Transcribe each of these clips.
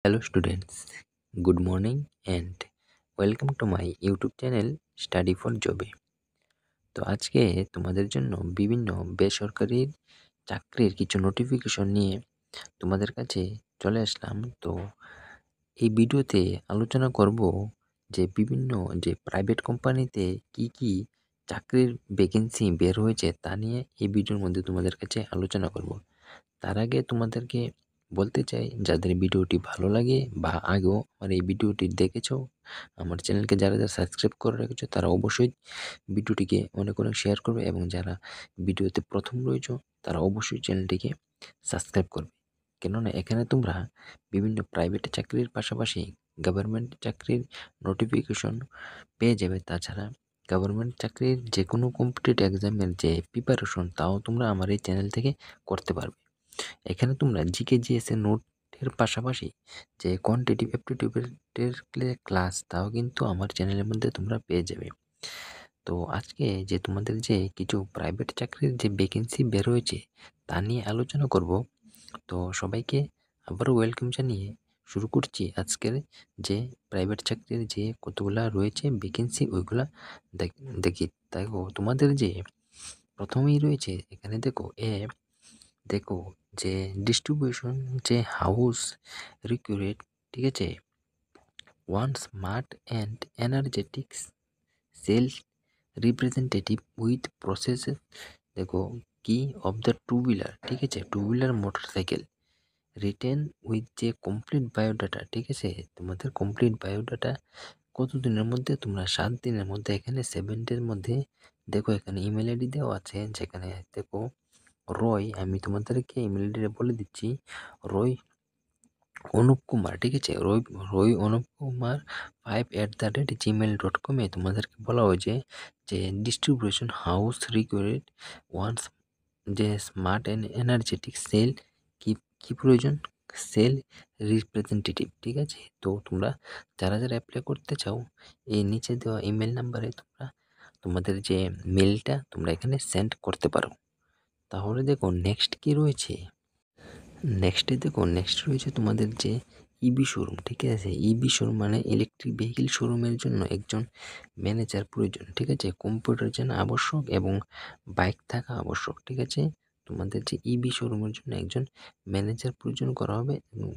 Hello students, good morning and welcome to my YouTube channel Study for Job. তো আজকে তোমাদের জন্য বিভিন্ন বেসরকারি চাকরির কিছু নোটিফিকেশন নিয়ে তোমাদের কাছে চলে আসলাম। তো এই ভিডিওতে আলোচনা করব যে বিভিন্ন যে প্রাইভেট কোম্পানিতে কি চাকরির ভ্যাকেন্সি বের হয়েছে তা নিয়ে এই ভিডিওর মধ্যে তোমাদের কাছে আলোচনা করব। তার আগে তোমাদেরকে বলতে চাই, যাদের ভিডিওটি ভালো লাগে বা আগেও আমার এই ভিডিওটি দেখেছো, আমার চ্যানেলকে যারা সাবস্ক্রাইব করে রেখেছো তারা অবশ্যই ভিডিওটিকে অনেক শেয়ার করবে, এবং যারা ভিডিওতে প্রথম রয়েছো তারা অবশ্যই চ্যানেলটিকে সাবস্ক্রাইব করবে। কেননা এখানে তোমরা বিভিন্ন প্রাইভেট চাকরির পাশাপাশি গভর্নমেন্ট চাকরির নোটিফিকেশন পেয়ে যাবে। তাছাড়া গভর্নমেন্ট চাকরির যে কোনো কম্পিটিটিভ এক্সামের যে প্রিপারেশন তাও তোমরা আমার এই চ্যানেল থেকে করতে পারবে। এখানে তোমরা জিকে জিএস এর নোটের পাশাপাশি যে কোয়ান্টিটিভ অ্যাপটিটিউডের ক্লাস তাও কিন্তু আমার চ্যানেলের মধ্যে তোমরা পেয়ে যাবে। তো আজকে যে তোমাদের যে কিছু প্রাইভেট চাকরির যে ভ্যাকেন্সি বের হয়েছে তা নিয়ে আলোচনা করব। তো সবাইকে আবারও ওয়েলকাম জানিয়ে শুরু করছি আজকের যে প্রাইভেট চাকরির যে কতগুলা রয়েছে ভ্যাকেন্সি ওইগুলা দেখি। দেখো তোমাদের যে প্রথমেই রয়েছে এখানে দেখো যে ডিস্ট্রিবিউশন যে হাউস রিক্রুট, ঠিক আছে, one smart and energetics sales representative with process, দেখো কি অফ দ্য টু হুইলার, ঠিক আছে, two wheeler motorcycle written with যে কমপ্লিট বায়োডাটা, ঠিক আছে, তোমাদের কমপ্লিট বায়োডাটা কতদিনের মধ্যে, তোমরা 7 দিনের মধ্যে, এখানে 7 ডের মধ্যে। দেখো এখানে ইমেল আইডি দেওয়া আছে, যেখানে দেখো রয়, আমি তোমাদেরকে ইমেল আইডিটা বলে দিচ্ছি, রয় অনুপ কুমার, ঠিক আছে, রয় অনুপ কুমার 5@gmail.com তোমাদেরকে বলা হয়েছে যে ডিস্ট্রিবিউশন হাউস রিকোয়ার্ড ওয়ান্স যে স্মার্ট অ্যান্ড এনার্জেটিক সেল কি প্রয়োজন, সেল রিপ্রেজেন্টেটিভ, ঠিক আছে। তো তোমরা যারা অ্যাপ্লাই করতে চাও এই নিচে দেওয়া ইমেল নাম্বারে তোমরা তোমাদের যে মেলটা তোমরা এখানে সেন্ড করতে পারো। তাহলে দেখো নেক্সট কি রয়েছে, নেক্সট রয়েছে তোমাদের যে ইবি শোরুম, ঠিক আছে, ইবি শোরুম মানে ইলেকট্রিক ভেহিকেল শোরুমের জন্য একজন ম্যানেজার প্রয়োজন, ঠিক আছে, কম্পিউটার জানা আবশ্যক এবং বাইক থাকা আবশ্যক, ঠিক আছে। তোমাদের যে ইবি শোরুমের জন্য একজন ম্যানেজার প্রয়োজন করা হবে এবং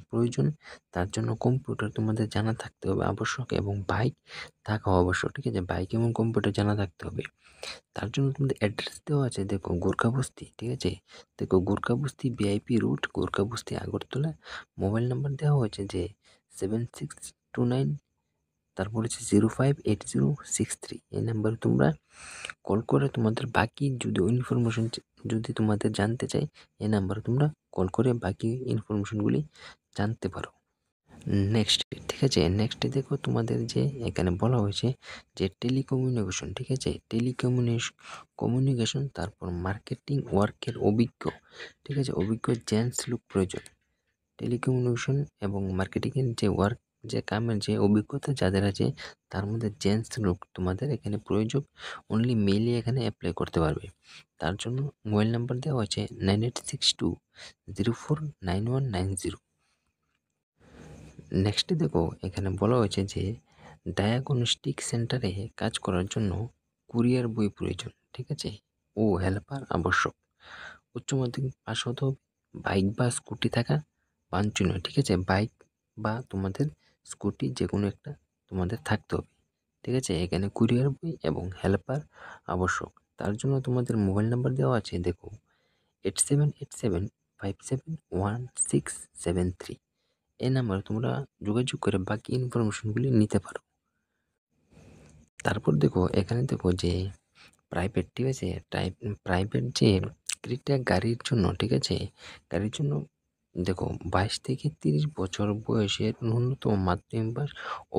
তার জন্য কম্পিউটার তোমাদের জানা থাকতে হবে আবশ্যক এবং বাইক থাকা আবশ্যক, ঠিক আছে, বাইক এবং কম্পিউটার জানা থাকতে হবে। তার জন্য তোমাদের অ্যাড্রেস দেওয়া আছে, দেখো গোর্খাবস্তি, ঠিক আছে, দেখো Gorkhabasti VIP route Gorkhabasti Agartala. Mobile number দেওয়া হয়েছে যে 7629, তারপর হচ্ছে 058063, এই নাম্বারে তোমরা কল করে তোমাদের বাকি যদি ইনফরমেশন যদি তোমাদের জানতে চাই, এই নাম্বারে তোমরা কল করে বাকি ইনফরমেশনগুলি জানতে পারো। নেক্সট, ঠিক আছে, নেক্সটে দেখো তোমাদের যে এখানে বলা হয়েছে যে টেলিকমিউনিকেশন, ঠিক আছে, কমিউনিকেশন, তারপর মার্কেটিং ওয়ার্কের অভিজ্ঞ, ঠিক আছে, অভিজ্ঞ জেন্টস লোক প্রয়োজন। টেলিকমিউনিকেশন এবং মার্কেটিংয়ের যে ওয়ার্ক যে কামের যে অভিজ্ঞতা যাদের আছে তার মধ্যে জেন্টস লোক তোমাদের এখানে প্রয়োজন, অনলি মেইলে এখানে অ্যাপ্লাই করতে পারবে। তার জন্য মোবাইল নাম্বার দেওয়া হয়েছে 9862049190। নেক্সটে দেখো এখানে বলা হয়েছে যে ডায়াগনস্টিক সেন্টারে কাজ করার জন্য কুরিয়ার বই প্রয়োজন, ঠিক আছে, ও হেল্পার আবশ্যক। উচ্চ মাধ্যমিক পাস হতে হবে, বাইক বা স্কুটি থাকা বাঞ্ছনীয়, ঠিক আছে, বাইক বা তোমাদের স্কুটি যে কোনো একটা তোমাদের থাকতে হবে, ঠিক আছে। এখানে কুরিয়ার বই এবং হেল্পার আবশ্যক। তার জন্য তোমাদের মোবাইল নাম্বার দেওয়া আছে, দেখো 8787571673, এই নাম্বারে তোমরা যোগাযোগ করে বাকি ইনফরমেশনগুলি নিতে পারো। তারপর দেখো এখানে দেখো যে প্রাইভেট, ঠিক আছে, প্রাইভেট যে ক্রিটা গাড়ির জন্য, ঠিক আছে, গাড়ির জন্য দেখো 22 থেকে 30 বছর বয়সের ন্যূনতম মাধ্যমিক পাস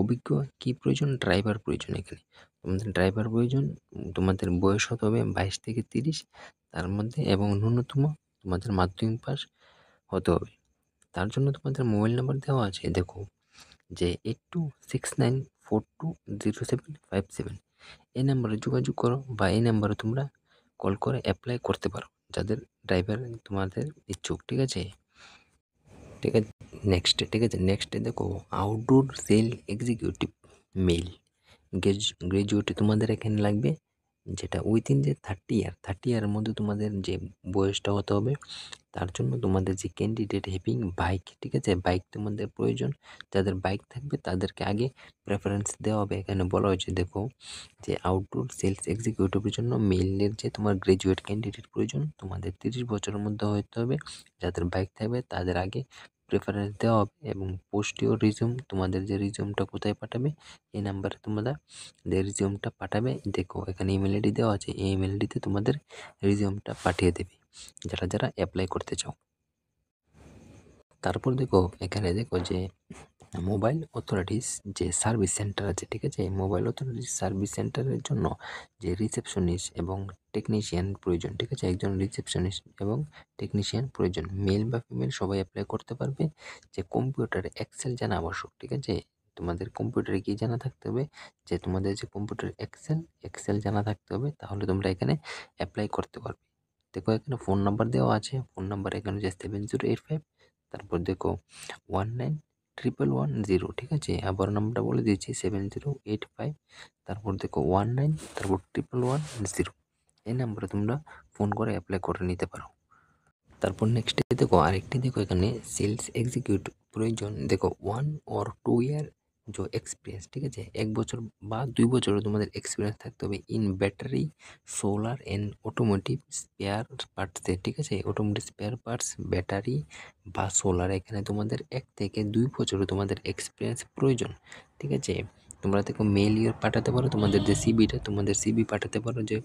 অভিজ্ঞ কি প্রয়োজন, ড্রাইভার প্রয়োজন। এখানে তোমাদের ড্রাইভার প্রয়োজন, তোমাদের বয়স হতে হবে 22 থেকে 30 তার মধ্যে এবং ন্যূনতম তোমাদের মাধ্যমিক পাস হতে হবে। তার জন্য তোমাদের মোবাইল নাম্বার দেওয়া আছে, দেখো যে 8269420757, এই নাম্বারে যোগাযোগ করো বা এই নাম্বারে তোমরা কল করে অ্যাপ্লাই করতে পারো যাদের ড্রাইভার তোমাদের ইচ্ছুক, ঠিক আছে। ঠিক আছে। ঠিক আছে, নেক্সটে দেখো আউটডোর সেল এক্সিকিউটিভ মেল গ্রাজুয়েটে তোমাদের এখানে লাগবে, যেটা উইথিন যে 30 ইয়ারের মধ্যে তোমাদের যে বয়সটা হতে হবে। তার জন্য তোমাদের যে ক্যান্ডিডেট হ্যাভিং বাইক, ঠিক আছে, বাইক তোমাদের প্রয়োজন। যাদের বাইক থাকবে তাদেরকে আগে প্রেফারেন্স দেওয়া হবে। এখানে বলা হয়েছে দেখো যে আউটডোর সেলস এক্সিকিউটিভের জন্য মেলের যে তোমার গ্রাজুয়েট ক্যান্ডিডেট প্রয়োজন, তোমাদের 30 বছরের মধ্যে হতে হবে। যাদের বাইক থাকবে তাদের আগে প্রেফারেন্স দেওয়া হবে। এবং পোস্ট ইউর রিজিউম, তোমাদের যে রিজিউমটা কোথায় পাঠাবে, এই নাম্বারে তোমরা যে রিজিউমটা পাঠাবে। দেখো এখানে ইমেল আইডি দেওয়া আছে, এই ইমেল আইডিতে তোমাদের রিজিউমটা পাঠিয়ে দেবে যারা যারা অ্যাপ্লাই করতে চাও। তারপর দেখো এখানে দেখো যে মোবাইল অথরিটিস যে সার্ভিস সেন্টার আছে, ঠিক আছে, মোবাইল অথরিটিস সার্ভিস সেন্টারের জন্য যে রিসেপশনিস্ট এবং টেকনিশিয়ান প্রয়োজন, ঠিক আছে, একজন রিসেপশনিস্ট এবং টেকনিশিয়ান প্রয়োজন। মেল বা ফিমেল সবাই অ্যাপ্লাই করতে পারবে। যে কম্পিউটারে এক্সেল জানা আবশ্যক, ঠিক আছে, তোমাদের কম্পিউটারে কি জানা থাকতে হবে, যে তোমাদের যে কম্পিউটার এক্সেল জানা থাকতে হবে, তাহলে তোমরা এখানে অ্যাপ্লাই করতে পারবে। দেখো এখানে ফোন নাম্বার দেওয়া আছে, ফোন নাম্বার এখানে যে 7085, তারপর দেখো 191110, ঠিক আছে, আবার নাম্বারটা বলে দিয়েছি 7085, তারপর দেখো 19, তারপর 1110, এই নাম্বারে তোমরা ফোন করে অ্যাপ্লাই করে নিতে পারো। তারপর নেক্সটে দেখো আরেকটি, দেখো এখানে সেলস এক্সিকিউটিভ প্রয়োজন। দেখো 1 or 2 ইয়ার जो এক্সপিরিয়েন্স, ঠিক আছে, 1 বছর বা 2 বছরও তোমাদের এক্সপিরিয়েন্স থাকতে হবে in battery, solar and automotive spare পার্টসে, ঠিক আছে, অটোমোটিভ স্পেয়ার পার্টস, ব্যাটারি বা সোলার, এখানে তোমাদের 1 থেকে 2 বছরও তোমাদের এক্সপিরিয়েন্স প্রয়োজন, ঠিক আছে। তোমরা দেখো মেল ইয়ে পাঠাতে পারো, তোমাদের যে সিবিটা, তোমাদের সিবি পাঠাতে পারো। যে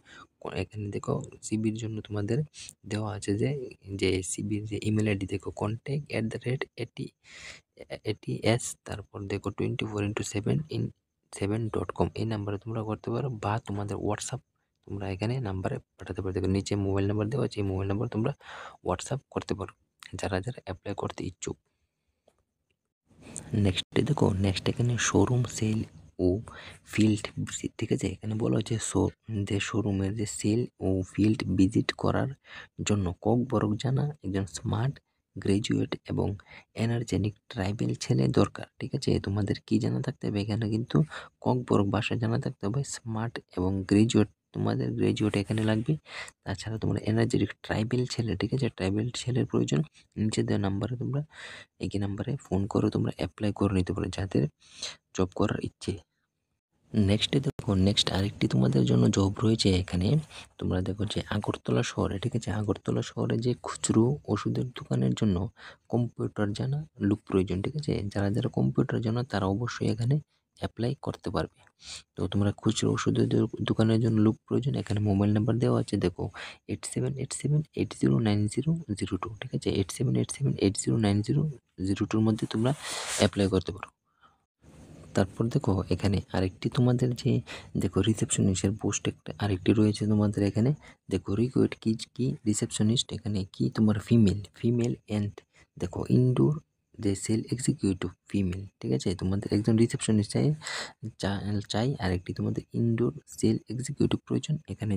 এখানে দেখো সিবির জন্য তোমাদের দেওয়া আছে যে সিবির যে ইমেল আইডি, দেখো contact@ATS, তারপর দেখো 24x7 এই নাম্বারে তোমরা করতে পারো, বা তোমাদের হোয়াটসঅ্যাপ তোমরা এখানে নাম্বারে পাঠাতে পারো। দেখো নিচে মোবাইল নাম্বার দেওয়া আছে, এই মোবাইল নাম্বার তোমরা হোয়াটসঅ্যাপ করতে পারো যারা যারা অ্যাপ্লাই করতে ইচ্ছুক। নেক্সট এখানে শোরুম সেল ও ফিল্ড ভিজিট, ঠিক আছে, এখানে বলা হচ্ছে যে শোরুমের যে সেল ও ফিল্ড ভিজিট করার জন্য কক বরক জানা একজন স্মার্ট গ্রাজুয়েট এবং এনার্জেটিক ট্রাইবেল ছেলে দরকার, ঠিক আছে। তোমাদের কি জানা থাকতে হবে, এখানে কিন্তু কক বরক ভাষা জানা থাকতে হবে, স্মার্ট এবং গ্রাজুয়েট, তোমাদের গ্রাজুয়েট এখানে লাগবে। তাছাড়া তোমরা এনার্জেটিক ট্রাইবেল ছেলে, ঠিক আছে, ট্রাইবেল ছেলের প্রয়োজন। নিচে দেওয়া নাম্বারে তোমরা একই নাম্বারে ফোন করে তোমরা অ্যাপ্লাই করে নিতে পারো যাদের জব করার ইচ্ছে। নেক্সট আরেকটি তোমাদের জন্য জব রয়েছে এখানে। তোমরা দেখো যে আগরতলা শহরে, ঠিক আছে, আগরতলা শহরে যে খুচরো ওষুধের দোকানের জন্য কম্পিউটার জানা লোক প্রয়োজন, ঠিক আছে। যারা যারা কম্পিউটার জানা তারা অবশ্যই এখানে অ্যাপ্লাই করতে পারবে। তো তোমরা খুচরো ওষুধের দোকানের জন্য লোক প্রয়োজন। এখানে মোবাইল নাম্বার দেওয়া আছে, দেখো 8787809002, ঠিক আছে, 8787809002 মধ্যে তোমরা অ্যাপ্লাই করতে পারো। তারপর দেখো এখানে আরেকটি তোমাদের যে দেখো রিসেপশনিস্টের পোস্ট একটা আরেকটি রয়েছে তোমাদের এখানে। দেখো রিকোয়েড কি রিসেপশনিস্ট, এখানে কি তোমার ফিমেল অ্যান্ড দেখো ইনডোর যে সেল এক্সিকিউটিভ ফিমেল, ঠিক আছে, তোমাদের একজন রিসেপশনিস্ট চাই আরেকটি তোমাদের ইনডোর সেল এক্সিকিউটিভ প্রয়োজন। এখানে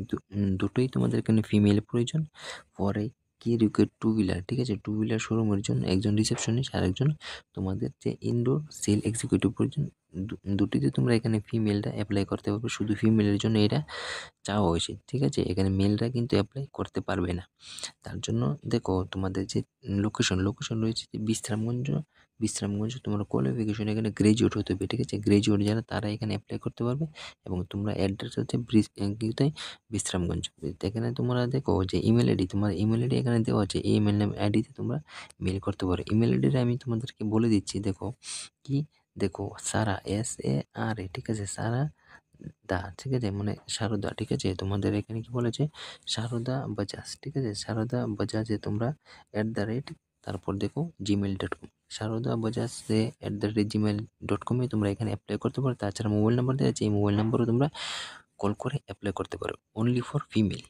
দুটোই তোমাদের এখানে ফিমেল প্রয়োজন। পরে কি রিকোয়েড 2 হুইলার, ঠিক আছে, 2 হুইলার শোরুমের জন্য একজন রিসেপশনিস্ট আর একজন তোমাদের যে ইনডোর সেল এক্সিকিউটিভ প্রয়োজন। দুটিতে তোমরা এখানে ফিমেলটা অ্যাপ্লাই করতে পারবে, শুধু ফিমেলের জন্য এটা চাওয়া হয়েছে, ঠিক আছে, এখানে মেলরা কিন্তু অ্যাপ্লাই করতে পারবে না। তার জন্য দেখো তোমাদের যে লোকেশন রয়েছে যে বিশ্রামগঞ্জ তোমার কোয়ালিফিকেশন এখানে গ্রাজুয়েট হতে হবে, ঠিক আছে, গ্রাজুয়েট যারা তারা এখানে অ্যাপ্লাই করতে পারবে। এবং তোমরা অ্যাড্রেস হচ্ছে বিশ্রামগঞ্জ। এখানে তোমরা দেখো যে ইমেল আইডি, তোমার ইমেল আইডি এখানে দেওয়া আছে, এই ইমেল আইডিতে তোমরা মেল করতে পারো। ইমেল আইডিটা আমি তোমাদেরকে বলে দিচ্ছি, দেখো কি, দেখো সারা SARA, ঠিক আছে, সারা দা, ঠিক আছে, মানে সারদা, ঠিক আছে, তোমাদের এখানে কি বলেছে সারদা বাজাজ, ঠিক আছে, সারদা বাজাজে তোমরা তারপর দেখো gmail.com, সারদা বাজাজ @gmail.com-এ তোমরা এখানে অ্যাপ্লাই করতে পারো। তাছাড়া মোবাইল নাম্বার দেওয়া আছে, এই মোবাইল নাম্বারও তোমরা কল করে অ্যাপ্লাই করতে পারো, অনলি ফর ফিমেল।